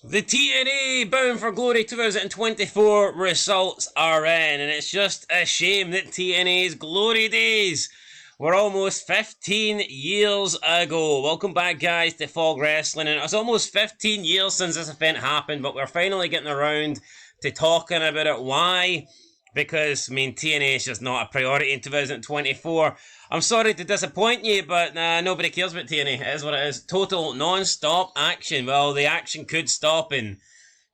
The TNA Bound for Glory 2024 results are in, and it's just a shame that TNA's glory days were almost 15 years ago. Welcome back, guys, to Fog Wrestling, and it was almost 15 years since this event happened, but we're finally getting around to talking about it. Why? Because, TNA is just not a priority in 2024. I'm sorry to disappoint you, but nobody cares about TNA. It is what it is. Total non-stop action. Well, the action could stop and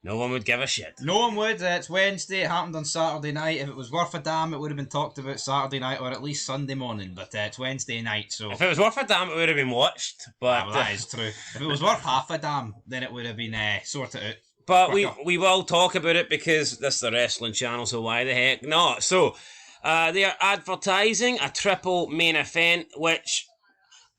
no one would give a shit. No one would. It's Wednesday. It happened on Saturday night. If it was worth a damn, it would have been talked about Saturday night or at least Sunday morning. But it's Wednesday night, so... If it was worth a damn, it would have been watched. But well, that is true. If it was worth half a damn, then it would have been sorted out. But we will talk about it because this is the wrestling channel, so why the heck not? So... they are advertising a triple main event, which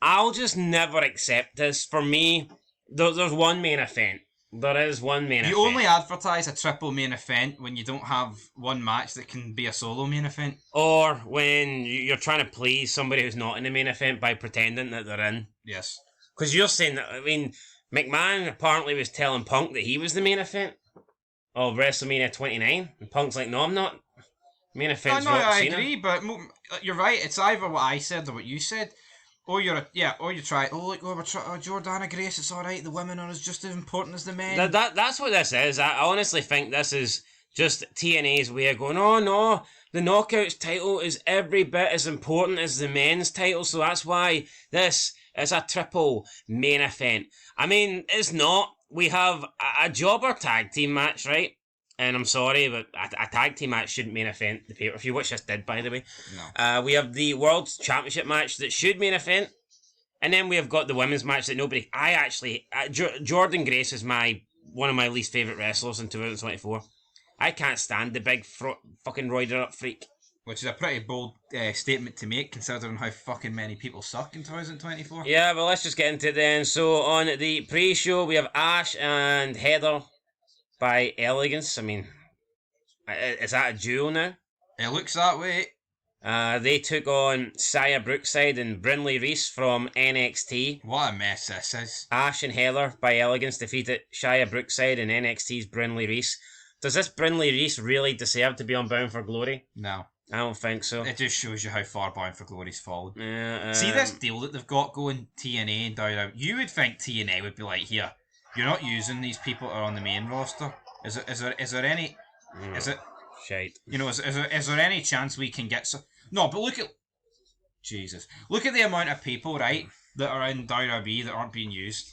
I'll just never accept this. For me, there's one main event. There is one main event. You only advertise a triple main event when you don't have one match that can be a solo main event. Or when you're trying to please somebody who's not in the main event by pretending that they're in. Yes. Because you're saying that, McMahon apparently was telling Punk that he was the main event of WrestleMania 29. And Punk's like, no, I'm not. Main event's I agree, but you're right. It's either what I said or what you said, or you try. Oh, look, Jordana Grace. It's all right. The women are just as important as the men. That's what this is. I honestly think this is just TNA's way of going. Oh no, the Knockouts title is every bit as important as the men's title, so that's why this is a triple main event. It's not. We have a jobber tag team match, right? And I'm sorry, but a tag team match shouldn't main event the pay-per-view, which this did, by the way. No. We have the World Championship match that should main event. And then we have got the women's match that nobody... Jordan Grace is one of my least favourite wrestlers in 2024. I can't stand the big fucking roided up freak. Which is a pretty bold statement to make, considering how fucking many people suck in 2024. Yeah, well, let's just get into it then. So, on the pre-show, we have Ash and Heather by Elegance. Is that a duo now? It looks that way. They took on Saya Brookside and Brinley Reese from NXT. What a mess this is. Ash and Heather by Elegance defeated Shia Brookside and NXT's Brinley Reese. Does this Brinley Reese really deserve to be on Bound for Glory? No. I don't think so. It just shows you how far Bound for Glory's fallen. Yeah, See this deal that they've got going, TNA and Down. You would think TNA would be like, here, you're not using these people that are on the main roster. Is there any? Is it? Shite. Is there any chance we can get some? No, but look at Jesus. Look at the amount of people, right, that are in WWE that aren't being used.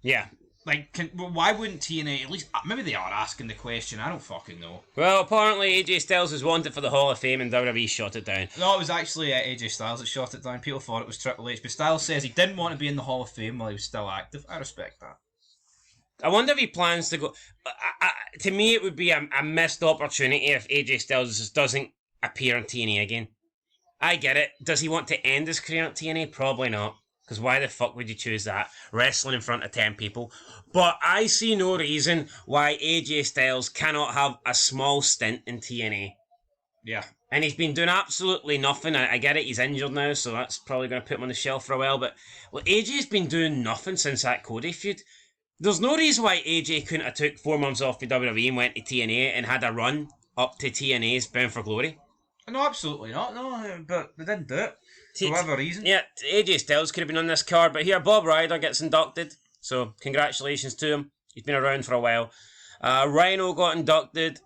Yeah. Why wouldn't TNA at least? Maybe they are asking the question. I don't fucking know. Well, apparently AJ Styles was wanted for the Hall of Fame and WWE shot it down. No, it was actually AJ Styles that shot it down. People thought it was Triple H, but Styles says he didn't want to be in the Hall of Fame while he was still active. I respect that. I wonder if he plans to go... to me, it would be a missed opportunity if AJ Styles just doesn't appear on TNA again. I get it. Does he want to end his career at TNA? Probably not. Because why the fuck would you choose that? Wrestling in front of 10 people. But I see no reason why AJ Styles cannot have a small stint in TNA. Yeah. And he's been doing absolutely nothing. I get it, he's injured now, so that's probably going to put him on the shelf for a while. But AJ's been doing nothing since that Cody feud. There's no reason why AJ couldn't have took 4 months off the WWE and went to TNA and had a run up to TNA's Bound for Glory. No, absolutely not. No, but they didn't do it. For whatever reason. Yeah, AJ Styles could have been on this card, but here Bob Ryder gets inducted. So congratulations to him. He's been around for a while. Rhino got inducted.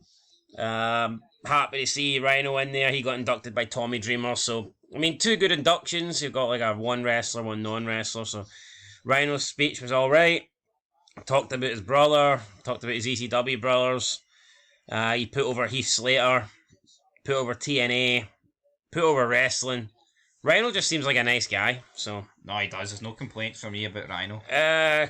Happy to see Rhino in there. He got inducted by Tommy Dreamer. So, 2 good inductions. You've got a one wrestler, one non-wrestler. So Rhino's speech was alright. Talked about his brother, talked about his ECW brothers. He put over Heath Slater, put over TNA, put over wrestling. Rhino just seems like a nice guy, so... No, he does. There's no complaints from me about Rhino.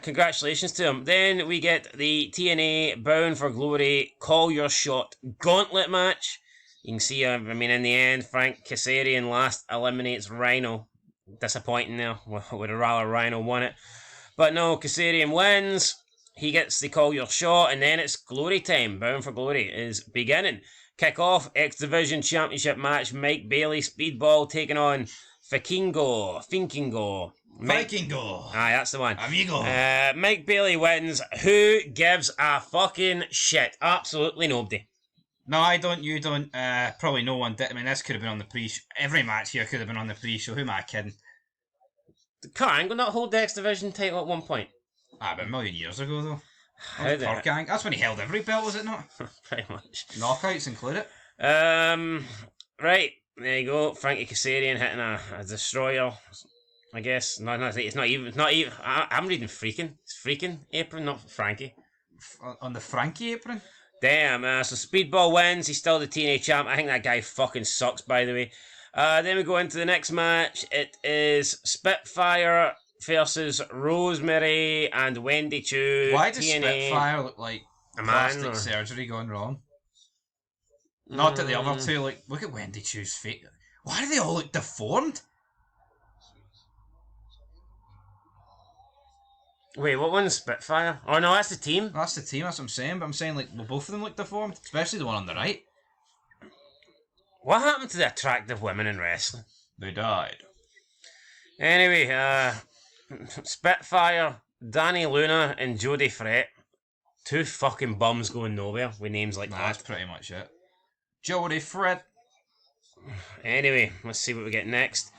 Congratulations to him. Then we get the TNA Bound for Glory Call Your Shot Gauntlet match. You can see, in the end, Frank Kazarian last eliminates Rhino. Disappointing there. Would have rather Rhino won it. But no, Kazarian wins. He gets the Call Your Shot, and then it's glory time. Bound for Glory is beginning. Kick off X Division Championship match. Mike Bailey Speedball taking on Finkingo. Vikingo. Aye, that's the one. Amigo. Mike Bailey wins. Who gives a fucking shit? Absolutely nobody. No, I don't. You don't. Probably no one did. I mean, this could have been on the pre-show. Every match here could have been on the pre-show. Who am I kidding? Kurt Angle not hold the X Division title at one point? But a million years ago, though. How the Gang. That's when he held every belt, was it not? Pretty much. Knockouts included. Right. There you go. Frankie Kazarian hitting a destroyer. I guess. No, it's not even. I'm reading freaking. It's freaking apron, not Frankie. On the Frankie apron? Damn. So Speedball wins. He's still the TNA champ. I think that guy fucking sucks, by the way. Then we go into the next match. It is Spitfire versus Rosemary and Wendy Chu. Why does TNA. Spitfire look like A plastic man, or... surgery gone wrong? Not that the other two, like, look at Wendy Chu's face. Why do they all look deformed? Wait, what one's Spitfire? Oh no, that's the team. That's the team, that's what I'm saying, but I'm saying, like, well, both of them look deformed, especially the one on the right. What happened to the attractive women in wrestling? They died. Anyway, Spitfire, Danny Luna, and Jody Fret. Two fucking bums going nowhere with names like that. That's pretty much it. Jody Fred. Anyway, let's see what we get next.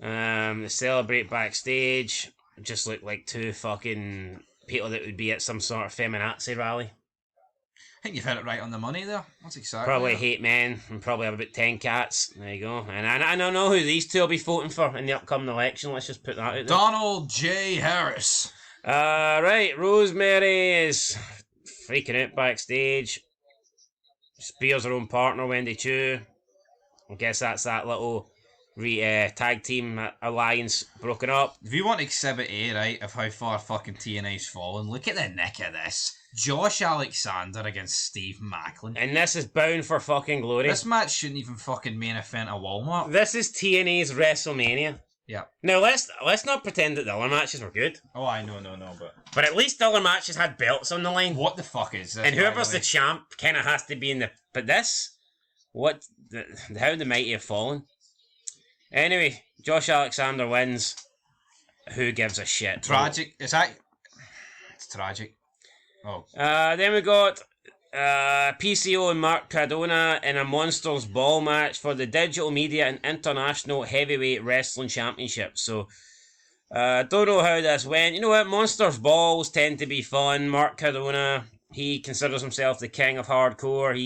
They celebrate backstage. Just look like two fucking people that would be at some sort of feminazi rally. I think you've hit it right on the money there. That's exactly Probably it. hate men and probably have about 10 cats. There you go. And I don't know who these two will be voting for in the upcoming election. Let's just put that out there. Donald J. Harris. Right, Rosemary is freaking out backstage. Spears her own partner, Wendy Chu. I guess that's that little tag team alliance broken up. If you want Exhibit A, right, of how far fucking TNA's fallen, look at the nick of this. Josh Alexander against Steve Macklin. And this is bound for fucking glory. This match shouldn't even fucking main event a Walmart. This is TNA's WrestleMania. Yeah. Now let's not pretend that the other matches were good. Oh, I know, But at least the other matches had belts on the line. What the fuck is this? And whoever's the champ kind of has to be in the... But this? What? How the mighty have fallen. Anyway, Josh Alexander wins. Who gives a shit? Tragic. It's tragic. Oh. Then we got PCO and Mark Cardona in a Monsters Ball match for the Digital Media and International Heavyweight Wrestling Championship. So, don't know how this went. You know what? Monsters Balls tend to be fun. Mark Cardona, he considers himself the king of hardcore.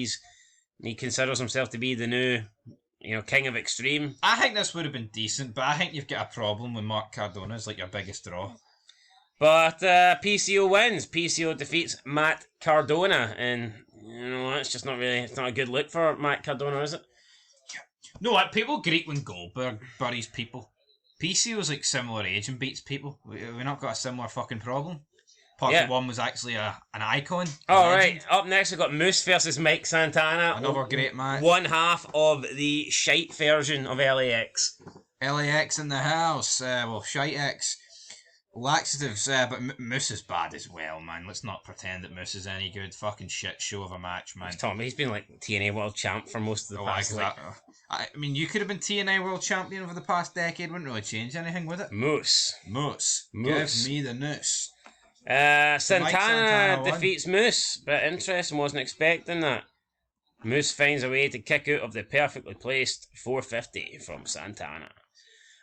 He considers himself to be the new, king of extreme. I think this would have been decent, but I think you've got a problem when Mark Cardona is like your biggest draw. But PCO wins. PCO defeats Matt Cardona, and it's just not really. It's not a good look for Matt Cardona, is it? No, people greet when Goldberg buries people. PCO's like similar age and beats people. We not got a similar fucking problem. Part 1 was actually an icon. Right. Up next, we've got Moose versus Mike Santana. Another great match. One half of the shite version of LAX. LAX in the house. Shite X. Laxatives, but Moose is bad as well, man. Let's not pretend that Moose is any good. Fucking shit show of a match, man. He's been like TNA World Champ for most of the past. I mean, you could have been TNA World Champion over the past decade. Wouldn't really change anything, would it? Moose. Give me the noose. Santana defeats Moose, but interesting, wasn't expecting that. Moose finds a way to kick out of the perfectly placed 450 from Santana.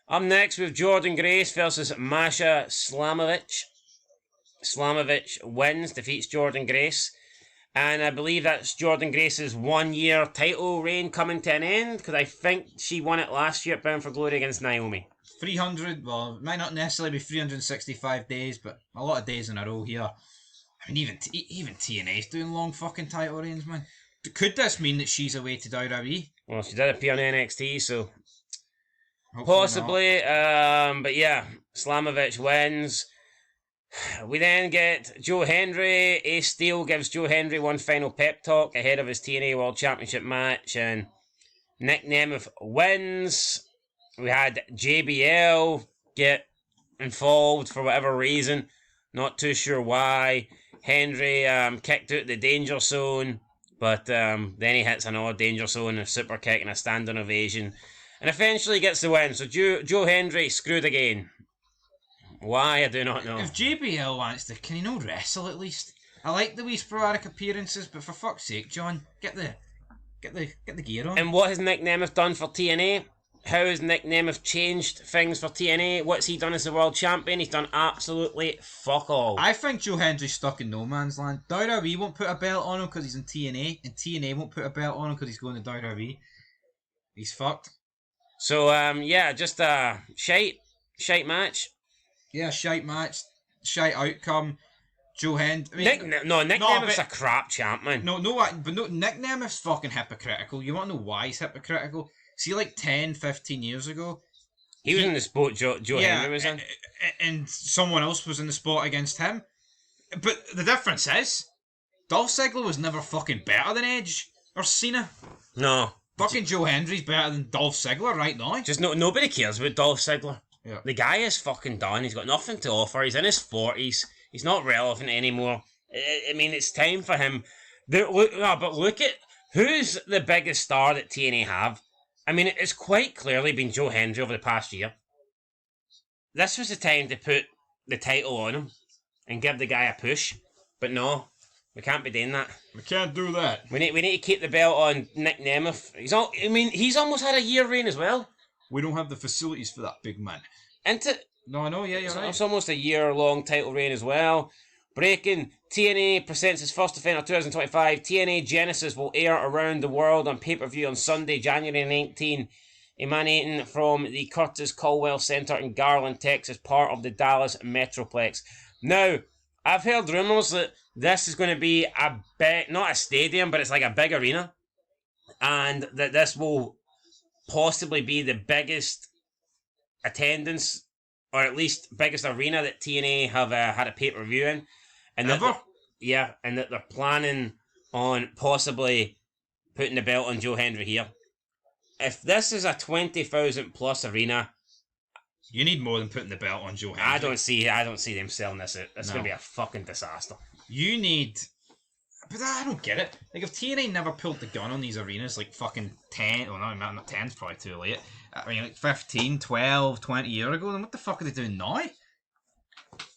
Up next, we have Jordan Grace versus Masha Slamovich. Slamovich wins, defeats Jordan Grace. And I believe that's Jordan Grace's 1 year title reign coming to an end, because I think she won it last year at Bound for Glory against Naomi. 300, well, it might not necessarily be 365 days, but a lot of days in a row here. I mean, even TNA's doing long fucking title reigns, man. Could this mean that she's away to WWE? Well, she did appear on NXT, so... Hopefully possibly, but yeah, Slamovich wins. We then get Joe Hendry. Ace Steel gives Joe Hendry one final pep talk ahead of his TNA World Championship match, and Nick Nemeth wins. We had JBL get involved for whatever reason, not too sure why. Hendry kicked out the danger zone, but then he hits another danger zone, a super kick and a standing ovation. And eventually gets the win. So Joe Hendry screwed again. Why, I do not know. If JBL wants to, can he not wrestle at least? I like the wee sporadic appearances, but for fuck's sake, John, get the gear on. And what has Nick Nemeth done for TNA? How has Nick Nemeth changed things for TNA? What's he done as the world champion? He's done absolutely fuck all. I think Joe Hendry's stuck in no man's land. WWE won't put a belt on him because he's in TNA, and TNA won't put a belt on him because he's going to WWE. He's fucked. So, yeah, just a shite match. Yeah, shite match, shite outcome. Joe Hendry. Nick Nemeth's a crap champ, man. No, Nick Nemeth's fucking hypocritical. You want to know why he's hypocritical? See, like 10, 15 years ago, he was in the spot Joe Hendry was in. And someone else was in the spot against him. But the difference is, Dolph Ziggler was never fucking better than Edge or Cena. No. Fucking Joe Hendry's better than Dolph Ziggler right now. Just nobody cares about Dolph Ziggler. Yeah. The guy is fucking done. He's got nothing to offer. He's in his 40s. He's not relevant anymore. I mean, it's time for him. But look at who's the biggest star that TNA have. I mean, it's quite clearly been Joe Hendry over the past year. This was the time to put the title on him and give the guy a push. But no, we can't be doing that. We can't do that. We need to keep the belt on Nick Nemeth. He's almost had a year reign as well. We don't have the facilities for that, big man. No, I know, yeah, you're right. It's almost a year-long title reign as well. Breaking, TNA presents its first event of 2025. TNA Genesis will air around the world on pay-per-view on Sunday, January 19, emanating from the Curtis Caldwell Center in Garland, Texas, part of the Dallas Metroplex. Now, I've heard rumours that this is going to be not a stadium, but it's like a big arena. And that this will possibly be the biggest attendance, or at least biggest arena that TNA have had a pay-per-view in. And Ever? And that they're planning on possibly putting the belt on Joe Hendry here. If this is a 20,000 plus arena, you need more than putting the belt on Joe Hendry. I don't see them selling this out. It's going to be a fucking disaster. You need... But I don't get it. Like, if TNA never pulled the gun on these arenas, like fucking 10... Well, no, not 10's probably too late. I mean, like 15, 12, 20 years ago, then what the fuck are they doing now?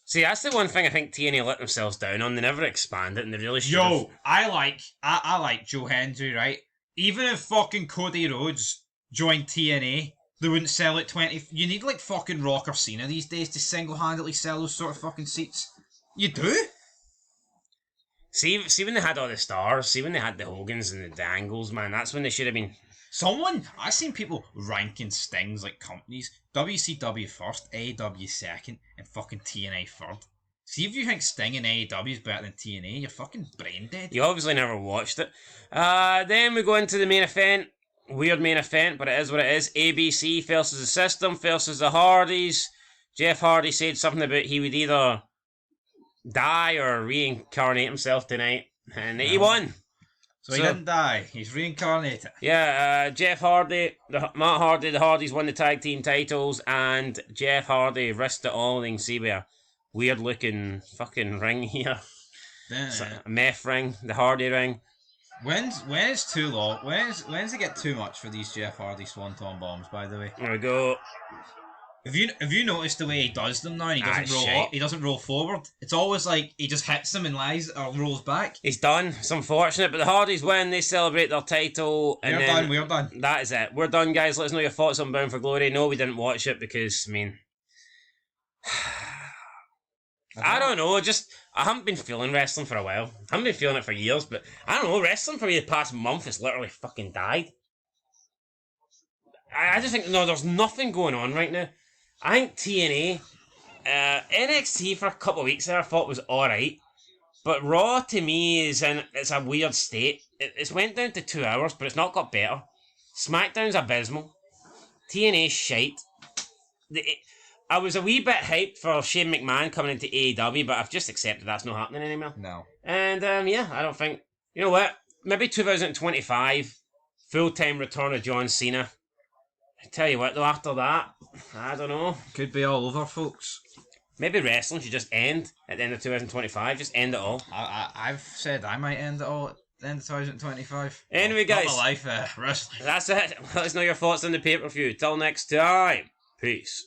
See, that's the one thing I think TNA let themselves down on. They never expand it, and they really should have. Yo, I like Joe Hendry, right? Even if fucking Cody Rhodes joined TNA, they wouldn't sell it 20... You need, like, fucking Rock or Cena these days to single-handedly sell those sort of fucking seats. You do? See when they had all the stars, see when they had the Hogans and the Dangles, man, that's when they should have been... I've seen people ranking Stings like companies. WCW first, AEW second, and fucking TNA third. See if you think Sting and AEW is better than TNA, you're fucking brain dead. You obviously never watched it. Then we go into the main event. Weird main event, but it is what it is. ABC versus the System versus the Hardys. Jeff Hardy said something about he would either die or reincarnate himself tonight, and he won. So he didn't die. He's reincarnated. Yeah, Jeff Hardy, Matt Hardy, the Hardys won the tag team titles, and Jeff Hardy risked it all. You can see a weird looking fucking ring here. A meth ring, the Hardy ring. When is too long? When's it get too much for these Jeff Hardy Swanton bombs? By the way, there we go. Have you noticed the way he does them now? And he doesn't roll up. He doesn't roll forward. It's always like he just hits them and lies or rolls back. He's done. It's unfortunate, but the Hardys win. They celebrate their title. And We're done. That is it. We're done, guys. Let us know your thoughts on Bound for Glory. No, we didn't watch it because I mean, I don't know. I haven't been feeling wrestling for a while. I haven't been feeling it for years, but I don't know. Wrestling for me the past month has literally fucking died. I just think there's nothing going on right now. I think TNA, NXT for a couple of weeks there I thought was alright, but Raw to me it's a weird state. It's went down to 2 hours, but it's not got better. SmackDown's abysmal. TNA's shite. I was a wee bit hyped for Shane McMahon coming into AEW, but I've just accepted that's not happening anymore. No. And I don't think, you know what, maybe 2025, full-time return of John Cena. I tell you what though, after that, I don't know. Could be all over, folks. Maybe wrestling should just end at the end of 2025. Just end it all. I've said I might end it all at the end of 2025. Anyway, guys. Not my life, wrestling. That's it. Let us know your thoughts on the pay-per-view. Till next time. Peace.